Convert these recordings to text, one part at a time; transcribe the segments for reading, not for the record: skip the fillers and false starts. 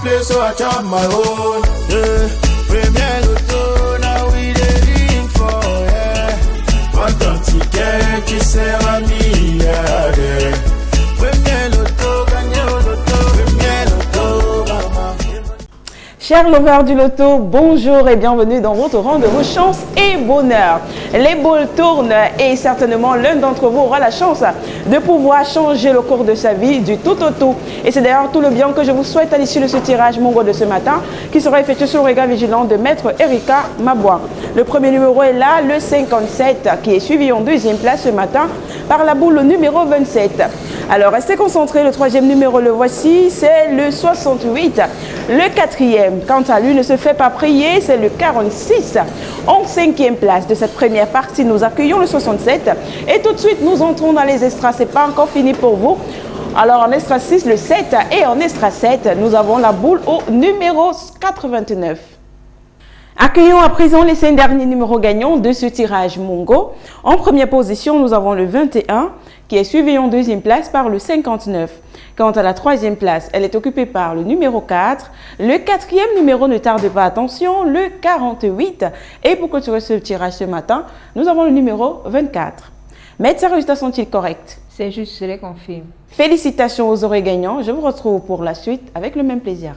play, so I chop my own. Yeah. Premier Loto, now we dey for, yeah. What don't ticket, qui sert à milliardaire. Premier Loto, gagné au loto, premier Loto, maman. Chers lovers du loto, bonjour et bienvenue dans votre rendez-vous chance et bonheur. Les boules tournent et certainement l'un d'entre vous aura la chance de pouvoir changer le cours de sa vie du tout au tout. Et c'est d'ailleurs tout le bien que je vous souhaite à l'issue de ce tirage Mongo de ce matin qui sera effectué sur le regard vigilant de Maître Erika Mabois. Le premier numéro est là, le 57, qui est suivi en deuxième place ce matin par la boule numéro 27. Alors restez concentrés, le troisième numéro le voici, c'est le 68. Le quatrième, quant à lui, ne se fait pas prier, c'est le 46. En cinquième place de cette première partie, nous accueillons le 67. Et tout de suite, nous entrons dans les extras, c'est pas encore fini pour vous. Alors en extra 6, le 7 et en extra 7, nous avons la boule au numéro 89. Accueillons à présent les 5 derniers numéros gagnants de ce tirage Mongo. En première position, nous avons le 21 qui est suivi en deuxième place par le 59. Quant à la troisième place, elle est occupée par le numéro 4. Le quatrième numéro, ne tarde pas, attention, le 48. Et pour clôturer ce tirage ce matin, nous avons le numéro 24. Maître, ces résultats sont-ils corrects? C'est juste, je les confirme. Félicitations aux heureux gagnants. Je vous retrouve pour la suite avec le même plaisir.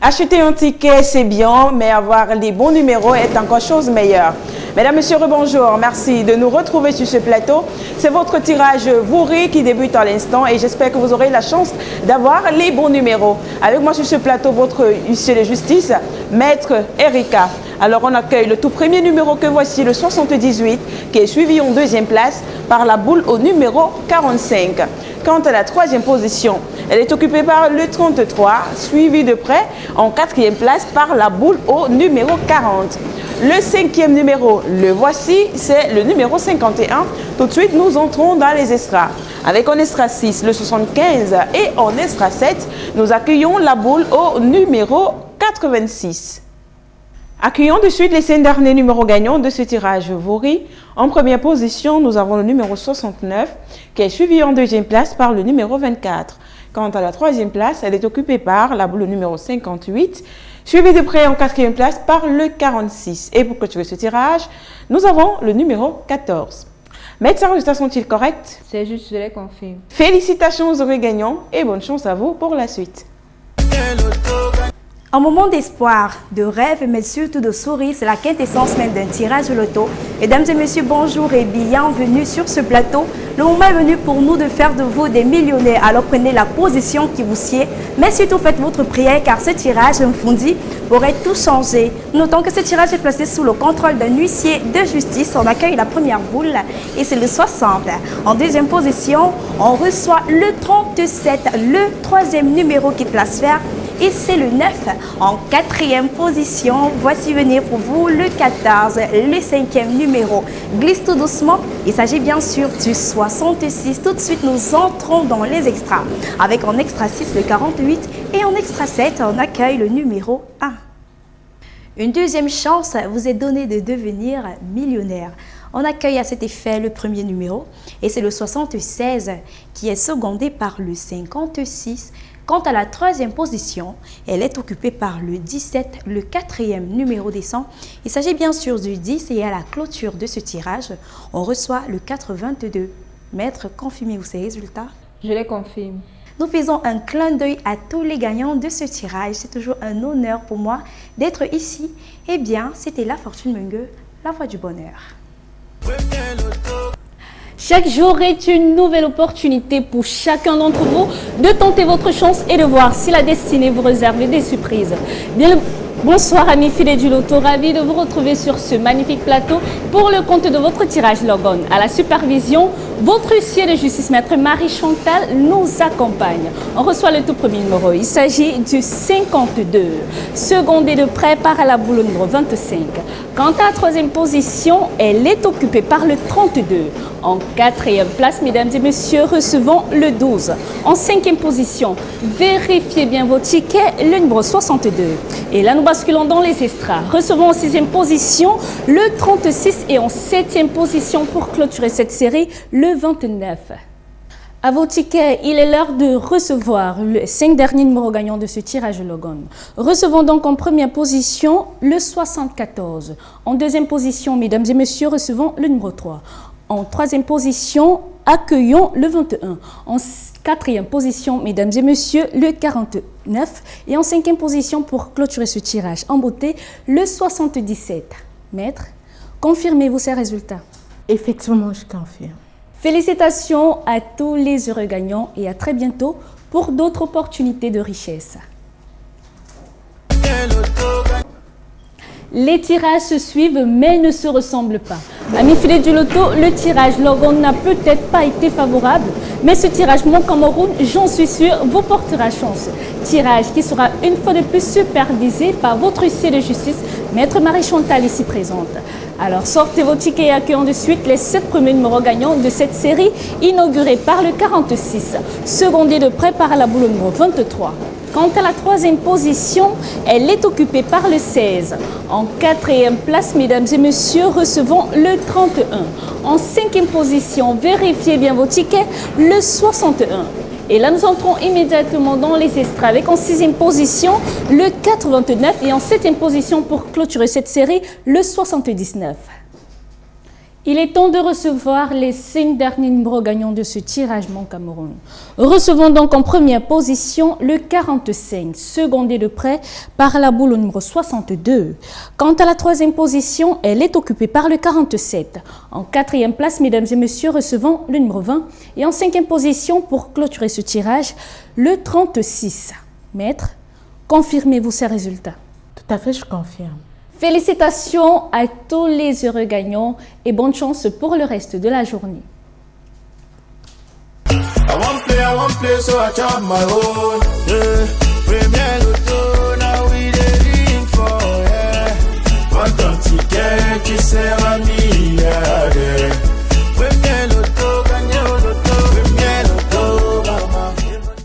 Acheter un ticket, c'est bien, mais avoir les bons numéros est encore chose meilleure. Mesdames, Messieurs, bonjour. Merci de nous retrouver sur ce plateau. C'est votre tirage Vouri qui débute à l'instant et j'espère que vous aurez la chance d'avoir les bons numéros. Avec moi sur ce plateau, votre huissier de justice, Maître Erika. Alors, on accueille le tout premier numéro que voici, le 78, qui est suivi en deuxième place par la boule au numéro 45. Quant à la troisième position, elle est occupée par le 33, suivi de près en quatrième place par la boule au numéro 40. Le cinquième numéro, le voici, c'est le numéro 51. Tout de suite, nous entrons dans les extras. Avec en extra 6, le 75 et en extra 7, nous accueillons la boule au numéro 86. Accueillons de suite les 5 derniers numéros gagnants de ce tirage Vouri. En première position, nous avons le numéro 69 qui est suivi en deuxième place par le numéro 24. Quant à la troisième place, elle est occupée par la boule numéro 58, suivie de près en quatrième place par le 46. Et pour clôturer ce tirage, nous avons le numéro 14. Maître, ces résultats sont-ils corrects? C'est juste, je les confirme. Félicitations aux heureux gagnants et bonne chance à vous pour la suite. Un moment d'espoir, de rêve, mais surtout de sourire, c'est la quintessence même d'un tirage au loto. Mesdames et messieurs, bonjour et bienvenue sur ce plateau. Le moment est venu pour nous de faire de vous des millionnaires. Alors prenez la position qui vous sied, mais surtout faites votre prière car ce tirage infondi pourrait tout changer. Notons que ce tirage est placé sous le contrôle d'un huissier de justice. On accueille la première boule et c'est le 60. En deuxième position, on reçoit le 37, le troisième numéro qui te la sphère. Et c'est le 9 en quatrième position. Voici venir pour vous le 14, le cinquième numéro. Glisse tout doucement. Il s'agit bien sûr du 66. Tout de suite, nous entrons dans les extras. Avec en extra 6 le 48 et en extra 7, on accueille le numéro 1. Une deuxième chance vous est donnée de devenir millionnaire. On accueille à cet effet le premier numéro et c'est le 76 qui est secondé par le 56. Quant à la troisième position, elle est occupée par le 17, le quatrième numéro descend. Il s'agit bien sûr du 10 et à la clôture de ce tirage, on reçoit le 422. Maître, confirmez-vous ces résultats? Je les confirme. Nous faisons un clin d'œil à tous les gagnants de ce tirage. C'est toujours un honneur pour moi d'être ici. Eh bien, c'était La Fortune Mongo, la voie du bonheur. Chaque jour est une nouvelle opportunité pour chacun d'entre vous de tenter votre chance et de voir si la destinée vous réserve des surprises. Bonsoir amis fidèles du loto, ravi de vous retrouver sur ce magnifique plateau pour le compte de votre tirage Logon. À la supervision, votre huissier de justice, Maître Marie-Chantal, nous accompagne. On reçoit le tout premier numéro, il s'agit du 52, secondé de près par la boule numéro 25. Quant à la troisième position, elle est occupée par le 32. En quatrième place, mesdames et messieurs, recevons le 12. En cinquième position, vérifiez bien vos tickets, le numéro 62. Et là, nous basculons dans les extras. Recevons en sixième position le 36 et en septième position pour clôturer cette série, le 29. À vos tickets, il est l'heure de recevoir les 5 derniers numéros gagnants de ce tirage Logan. Recevons donc en première position le 74. En deuxième position, mesdames et messieurs, recevons le numéro 3. En troisième position, accueillons le 21. En quatrième position, mesdames et messieurs, le 49. Et en cinquième position, pour clôturer ce tirage en beauté, le 77. Maître, confirmez-vous ces résultats? Effectivement, je confirme. Félicitations à tous les heureux gagnants et à très bientôt pour d'autres opportunités de richesse. Les tirages se suivent mais ne se ressemblent pas. Amis fidèles du loto, le tirage Logan n'a peut-être pas été favorable, mais ce tirage Mon Cameroun, j'en suis sûr, vous portera chance. Tirage qui sera une fois de plus supervisé par votre huissier de justice, Maître Marie-Chantal ici présente. Alors sortez vos tickets et accueillons de suite les 7 premiers numéros gagnants de cette série inaugurée par le 46, secondé de près par la boule numéro 23. Quant à la troisième position, elle est occupée par le 16. En quatrième place, mesdames et messieurs, recevons le 31. En cinquième position, vérifiez bien vos tickets, le 61. Et là, nous entrons immédiatement dans les extraits avec en sixième position, le 89 et en septième position pour clôturer cette série, le 79. Il est temps de recevoir les 5 derniers numéros gagnants de ce tirage Mon Cameroun. Recevons donc en première position le 45, secondé de près par la boule au numéro 62. Quant à la troisième position, elle est occupée par le 47. En quatrième place, mesdames et messieurs, recevons le numéro 20. Et en cinquième position, pour clôturer ce tirage, le 36. Maître, confirmez-vous ces résultats? Tout à fait, je confirme. Félicitations à tous les heureux gagnants et bonne chance pour le reste de la journée. I want play, so I chop my own. Yeah. Premier Loto, now we dey ring for, yeah. What don't you care, qui sert à mi